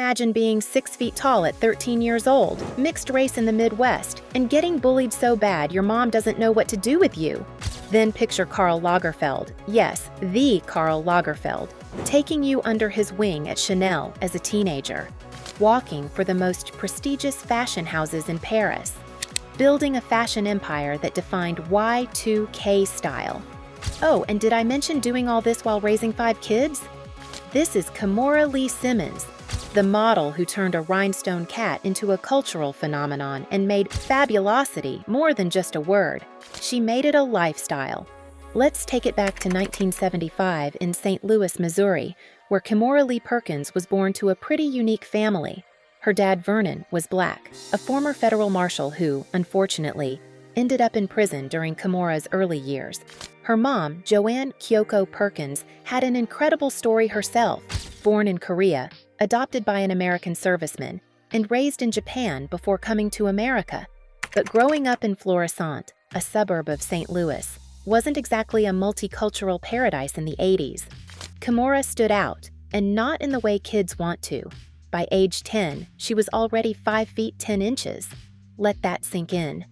Imagine being 6 feet tall at 13 years old, mixed race in the Midwest, and getting bullied so bad your mom doesn't know what to do with you. Then picture Karl Lagerfeld, yes, the Karl Lagerfeld, taking you under his wing at Chanel as a teenager, walking for the most prestigious fashion houses in Paris, building a fashion empire that defined Y2K style. Oh, and did I mention doing all this while raising 5 kids? This is Kimora Lee Simmons, the model who turned a rhinestone cat into a cultural phenomenon and made fabulosity more than just a word. She made it a lifestyle. Let's take it back to 1975 in St. Louis, Missouri, where Kimora Lee Perkins was born to a pretty unique family. Her dad, Vernon, was Black, a former federal marshal who, unfortunately, ended up in prison during Kimora's early years. Her mom, Joanne Kyoko Perkins, had an incredible story herself. Born in Korea, adopted by an American serviceman, and raised in Japan before coming to America. But growing up in Florissant, a suburb of St. Louis, wasn't exactly a multicultural paradise in the 80s. Kimora stood out, and not in the way kids want to. By age 10, she was already 5 feet 10 inches. Let that sink in.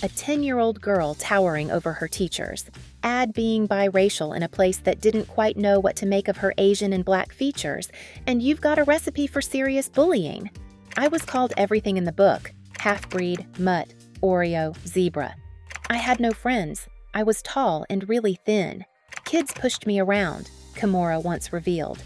A 10-year-old girl towering over her teachers. Add being biracial in a place that didn't quite know what to make of her Asian and Black features, and you've got a recipe for serious bullying. I was called everything in the book: half-breed, mutt, Oreo, zebra. I had no friends. I was tall and really thin. Kids pushed me around, Kimora once revealed.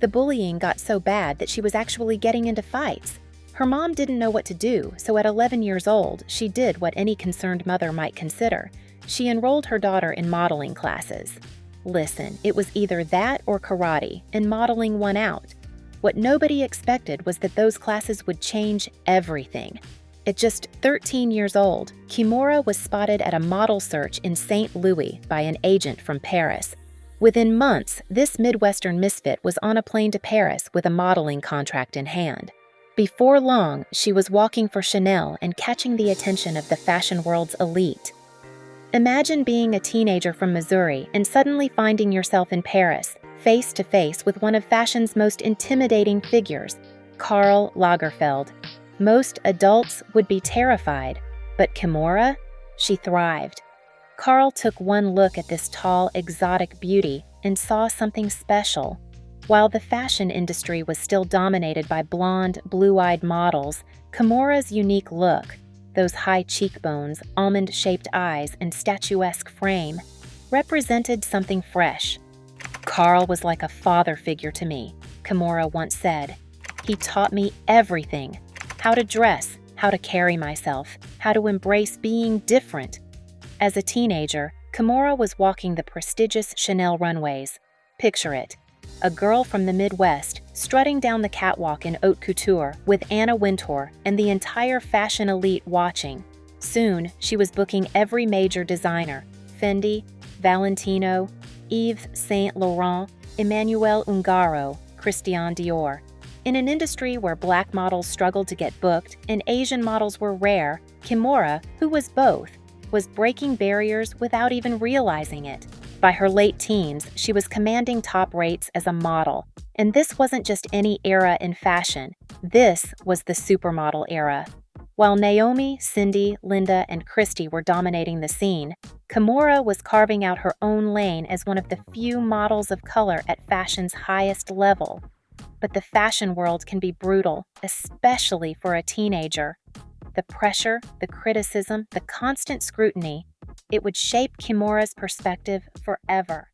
The bullying got so bad that she was actually getting into fights. Her mom didn't know what to do, so at 11 years old, she did what any concerned mother might consider. She enrolled her daughter in modeling classes. Listen, it was either that or karate, and modeling won out. What nobody expected was that those classes would change everything. At just 13 years old, Kimora was spotted at a model search in St. Louis by an agent from Paris. Within months, this Midwestern misfit was on a plane to Paris with a modeling contract in hand. Before long, she was walking for Chanel and catching the attention of the fashion world's elite. Imagine being a teenager from Missouri and suddenly finding yourself in Paris, face to face with one of fashion's most intimidating figures, Karl Lagerfeld. Most adults would be terrified, but Kimora? She thrived. Karl took one look at this tall, exotic beauty and saw something special. While the fashion industry was still dominated by blonde, blue-eyed models, Kimora's unique look, those high cheekbones, almond-shaped eyes, and statuesque frame, represented something fresh. "Karl was like a father figure to me," Kimora once said. "He taught me everything: how to dress, how to carry myself, how to embrace being different." As a teenager, Kimora was walking the prestigious Chanel runways. Picture it: a girl from the Midwest strutting down the catwalk in haute couture with Anna Wintour and the entire fashion elite watching. Soon, she was booking every major designer: Fendi, Valentino, Yves Saint Laurent, Emmanuel Ungaro, Christian Dior. In an industry where Black models struggled to get booked and Asian models were rare, Kimora, who was both, was breaking barriers without even realizing it. By her late teens, she was commanding top rates as a model. And this wasn't just any era in fashion. This was the supermodel era. While Naomi, Cindy, Linda, and Christy were dominating the scene, Kimora was carving out her own lane as one of the few models of color at fashion's highest level. But the fashion world can be brutal, especially for a teenager. The pressure, the criticism, the constant scrutiny, it would shape Kimora's perspective forever.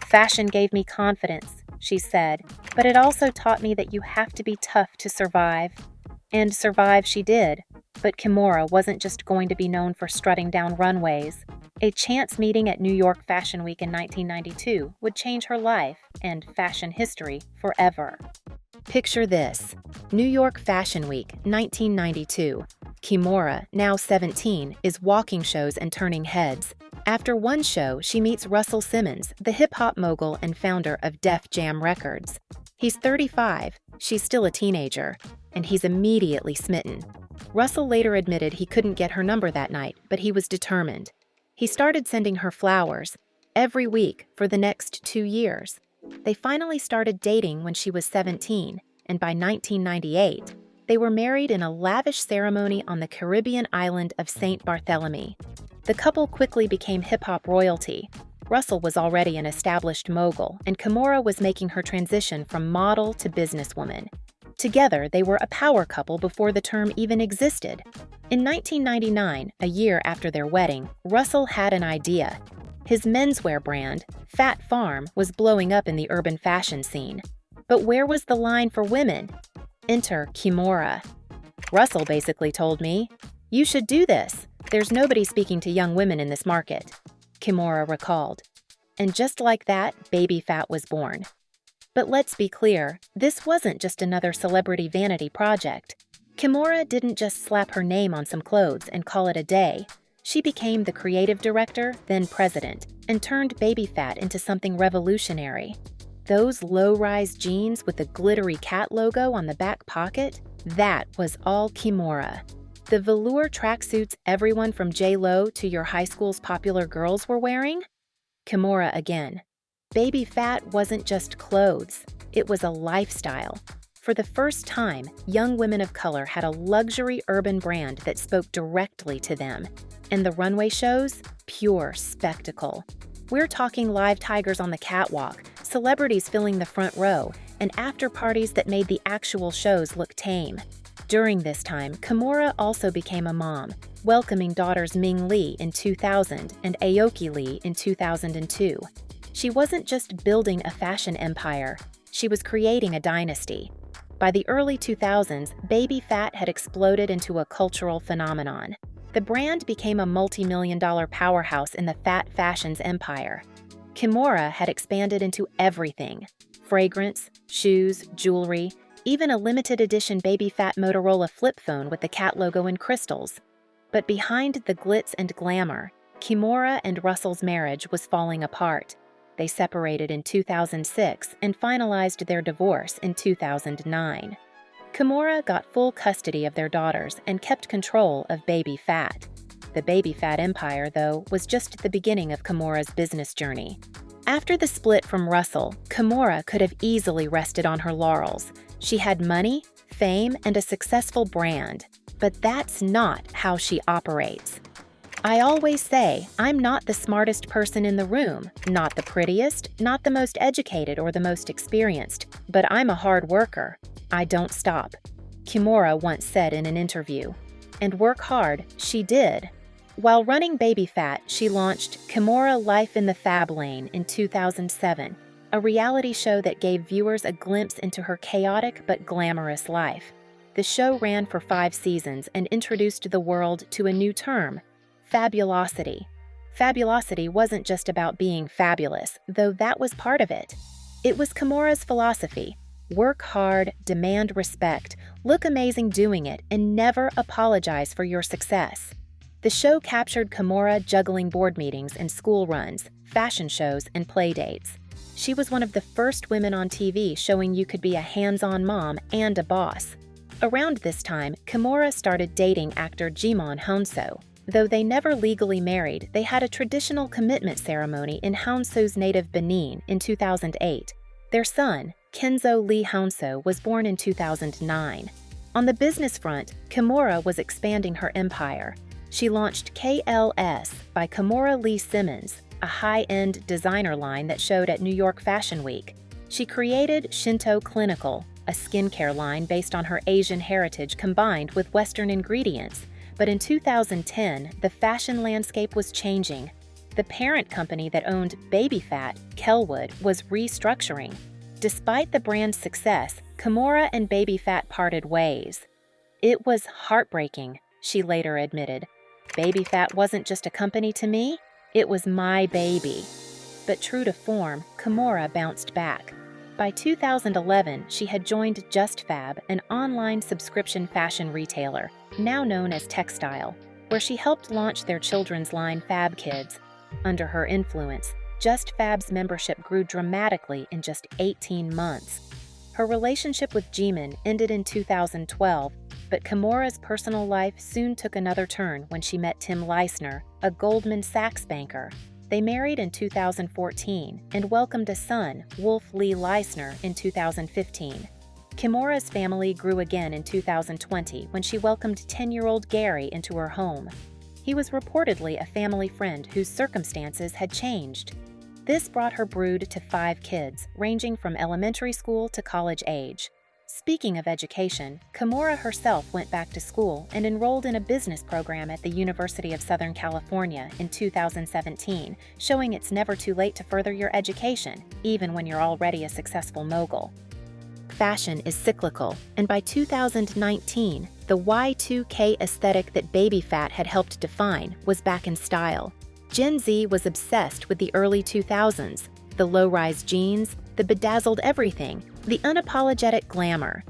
"Fashion gave me confidence," she said, "but it also taught me that you have to be tough to survive." And survive she did. But Kimora wasn't just going to be known for strutting down runways. A chance meeting at New York Fashion Week in 1992 would change her life and fashion history forever. Picture this: New York Fashion Week, 1992. Kimora, now 17, is walking shows and turning heads. After one show, she meets Russell Simmons, the hip-hop mogul and founder of Def Jam Records. He's 35, she's still a teenager, and he's immediately smitten. Russell later admitted he couldn't get her number that night, but he was determined. He started sending her flowers every week for the next 2 years. They finally started dating when she was 17, and by 1998, they were married in a lavish ceremony on the Caribbean island of St. Barthélemy. The couple quickly became hip-hop royalty. Russell was already an established mogul, and Kimora was making her transition from model to businesswoman. Together, they were a power couple before the term even existed. In 1999, a year after their wedding, Russell had an idea. His menswear brand, Phat Farm, was blowing up in the urban fashion scene. But where was the line for women? Enter Kimora. Russell basically told me, "You should do this. There's nobody speaking to young women in this market," Kimora recalled. And just like that, Baby Phat was born. But let's be clear, this wasn't just another celebrity vanity project. Kimora didn't just slap her name on some clothes and call it a day. She became the creative director, then president, and turned Baby Phat into something revolutionary. Those low-rise jeans with the glittery cat logo on the back pocket, that was all Kimora. The velour tracksuits everyone from J.Lo to your high school's popular girls were wearing? Kimora again. Baby Phat wasn't just clothes, it was a lifestyle. For the first time, young women of color had a luxury urban brand that spoke directly to them. And the runway shows? Pure spectacle. We're talking live tigers on the catwalk, celebrities filling the front row, and after-parties that made the actual shows look tame. During this time, Kimora also became a mom, welcoming daughters Ming Lee in 2000 and Aoki Lee in 2002. She wasn't just building a fashion empire, she was creating a dynasty. By the early 2000s, Baby Phat had exploded into a cultural phenomenon. The brand became a multi-million-dollar powerhouse in the Phat Fashion's empire. Kimora had expanded into everything: fragrance, shoes, jewelry, even a limited edition Baby Phat Motorola flip phone with the cat logo in crystals. But behind the glitz and glamour, Kimora and Russell's marriage was falling apart. They separated in 2006 and finalized their divorce in 2009. Kimora got full custody of their daughters and kept control of Baby Phat. The Baby Phat empire, though, was just the beginning of Kimora's business journey. After the split from Russell, Kimora could have easily rested on her laurels. She had money, fame, and a successful brand. But that's not how she operates. I always say, I'm not the smartest person in the room, not the prettiest, not the most educated or the most experienced, but I'm a hard worker. I don't stop, Kimora once said in an interview. And work hard, she did. While running Baby Phat, she launched Kimora Life in the Fab Lane in 2007, a reality show that gave viewers a glimpse into her chaotic but glamorous life. The show ran for 5 seasons and introduced the world to a new term: fabulosity. Fabulosity wasn't just about being fabulous, though that was part of it. It was Kimora's philosophy: work hard, demand respect, look amazing doing it, and never apologize for your success. The show captured Kimora juggling board meetings and school runs, fashion shows, and play dates. She was one of the first women on TV showing you could be a hands-on mom and a boss. Around this time, Kimora started dating actor Jimon Hounsou. Though they never legally married, they had a traditional commitment ceremony in Hounsou's native Benin in 2008. Their son, Kenzo Lee Hounsou, was born in 2009. On the business front, Kimora was expanding her empire. She launched KLS by Kimora Lee Simmons, a high-end designer line that showed at New York Fashion Week. She created Shinto Clinical, a skincare line based on her Asian heritage combined with Western ingredients. But in 2010, the fashion landscape was changing. The parent company that owned Baby Phat, Kellwood, was restructuring. Despite the brand's success, Kimora and Baby Phat parted ways. It was heartbreaking, she later admitted. Baby Phat wasn't just a company to me, it was my baby. But true to form, Kimora bounced back. By 2011, she had joined JustFab, an online subscription fashion retailer, now known as Textile, where she helped launch their children's line Fab Kids. Under her influence, JustFab's membership grew dramatically in just 18 months. Her relationship with Jimon ended in 2012, but Kimora's personal life soon took another turn when she met Tim Leissner, a Goldman Sachs banker. They married in 2014 and welcomed a son, Wolf Lee Leissner, in 2015. Kimora's family grew again in 2020 when she welcomed 10-year-old Gary into her home. He was reportedly a family friend whose circumstances had changed. This brought her brood to 5 kids, ranging from elementary school to college age. Speaking of education, Kimora herself went back to school and enrolled in a business program at the University of Southern California in 2017, showing it's never too late to further your education, even when you're already a successful mogul. Fashion is cyclical, and by 2019, the Y2K aesthetic that Baby Phat had helped define was back in style. Gen Z was obsessed with the early 2000s, the low-rise jeans, the bedazzled everything, the unapologetic glamour.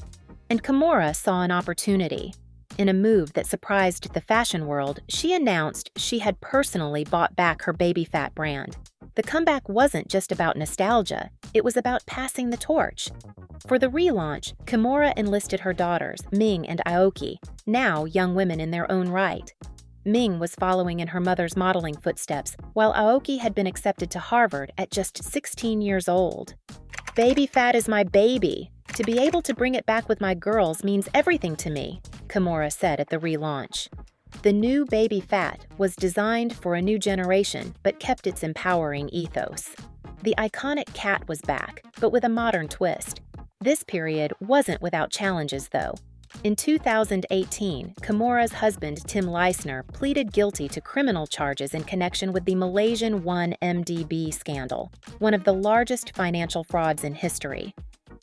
And Kimora saw an opportunity. In a move that surprised the fashion world, she announced she had personally bought back her Baby Phat brand. The comeback wasn't just about nostalgia, it was about passing the torch. For the relaunch, Kimora enlisted her daughters, Ming and Aoki, now young women in their own right. Ming was following in her mother's modeling footsteps, while Aoki had been accepted to Harvard at just 16 years old. "Baby Phat is my baby. To be able to bring it back with my girls means everything to me," Kimora said at the relaunch. The new Baby Phat was designed for a new generation but kept its empowering ethos. The iconic cat was back, but with a modern twist. This period wasn't without challenges, though. In 2018, Kimora's husband, Tim Leisner, pleaded guilty to criminal charges in connection with the Malaysian 1MDB scandal, one of the largest financial frauds in history.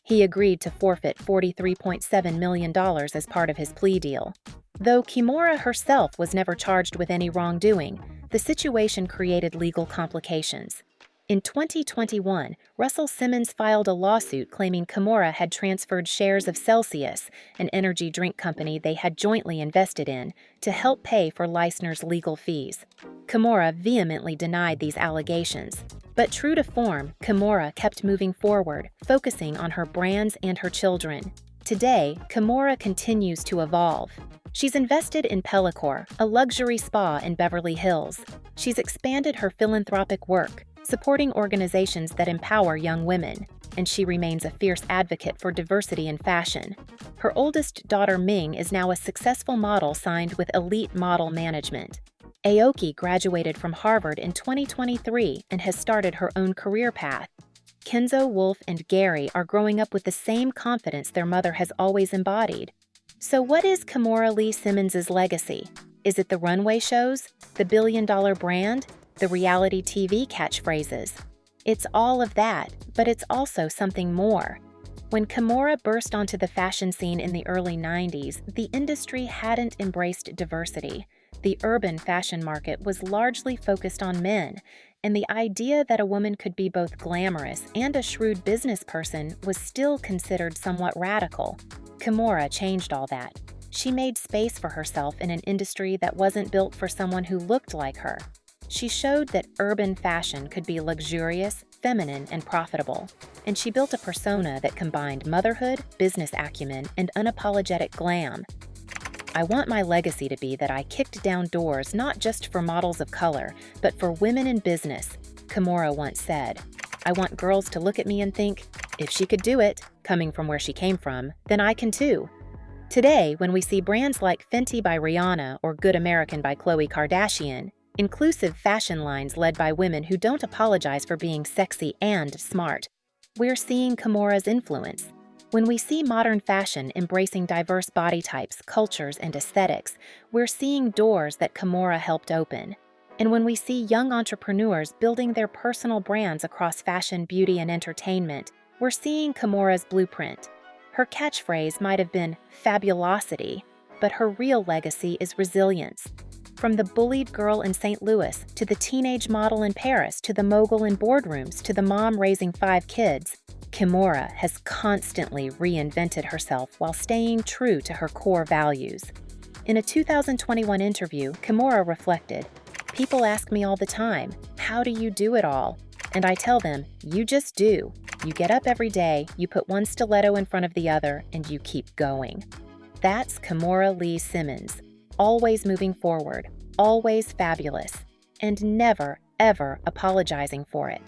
He agreed to forfeit $43.7 million as part of his plea deal. Though Kimora herself was never charged with any wrongdoing, the situation created legal complications. In 2021, Russell Simmons filed a lawsuit claiming Kimora had transferred shares of Celsius, an energy drink company they had jointly invested in, to help pay for Leisner's legal fees. Kimora vehemently denied these allegations. But true to form, Kimora kept moving forward, focusing on her brands and her children. Today, Kimora continues to evolve. She's invested in Pellicor, a luxury spa in Beverly Hills. She's expanded her philanthropic work, supporting organizations that empower young women, and she remains a fierce advocate for diversity in fashion. Her oldest daughter Ming is now a successful model signed with Elite Model Management. Aoki graduated from Harvard in 2023 and has started her own career path. Kenzo, Wolf, and Gary are growing up with the same confidence their mother has always embodied. So what is Kimora Lee Simmons' legacy? Is it the runway shows, the billion-dollar brand, the reality TV catchphrases? It's all of that, but it's also something more. When Kimora burst onto the fashion scene in the early 90s, the industry hadn't embraced diversity. The urban fashion market was largely focused on men, and the idea that a woman could be both glamorous and a shrewd business person was still considered somewhat radical. Kimora changed all that. She made space for herself in an industry that wasn't built for someone who looked like her. She showed that urban fashion could be luxurious, feminine, and profitable, and she built a persona that combined motherhood, business acumen, and unapologetic glam. "I want my legacy to be that I kicked down doors not just for models of color, but for women in business," Kimora once said. "I want girls to look at me and think, if she could do it, coming from where she came from, then I can too." Today, when we see brands like Fenty by Rihanna or Good American by Khloe Kardashian, inclusive fashion lines led by women who don't apologize for being sexy and smart, we're seeing Kimora's influence. When we see modern fashion embracing diverse body types, cultures, and aesthetics, we're seeing doors that Kimora helped open. And when we see young entrepreneurs building their personal brands across fashion, beauty, and entertainment, we're seeing Kimora's blueprint. Her catchphrase might have been fabulosity, but her real legacy is resilience. From the bullied girl in St. Louis, to the teenage model in Paris, to the mogul in boardrooms, to the mom raising 5 kids, Kimora has constantly reinvented herself while staying true to her core values. In a 2021 interview, Kimora reflected, "People ask me all the time, how do you do it all? And I tell them, you just do. You get up every day, you put one stiletto in front of the other, and you keep going." That's Kimora Lee Simmons. Always moving forward, always fabulous, and never, ever apologizing for it.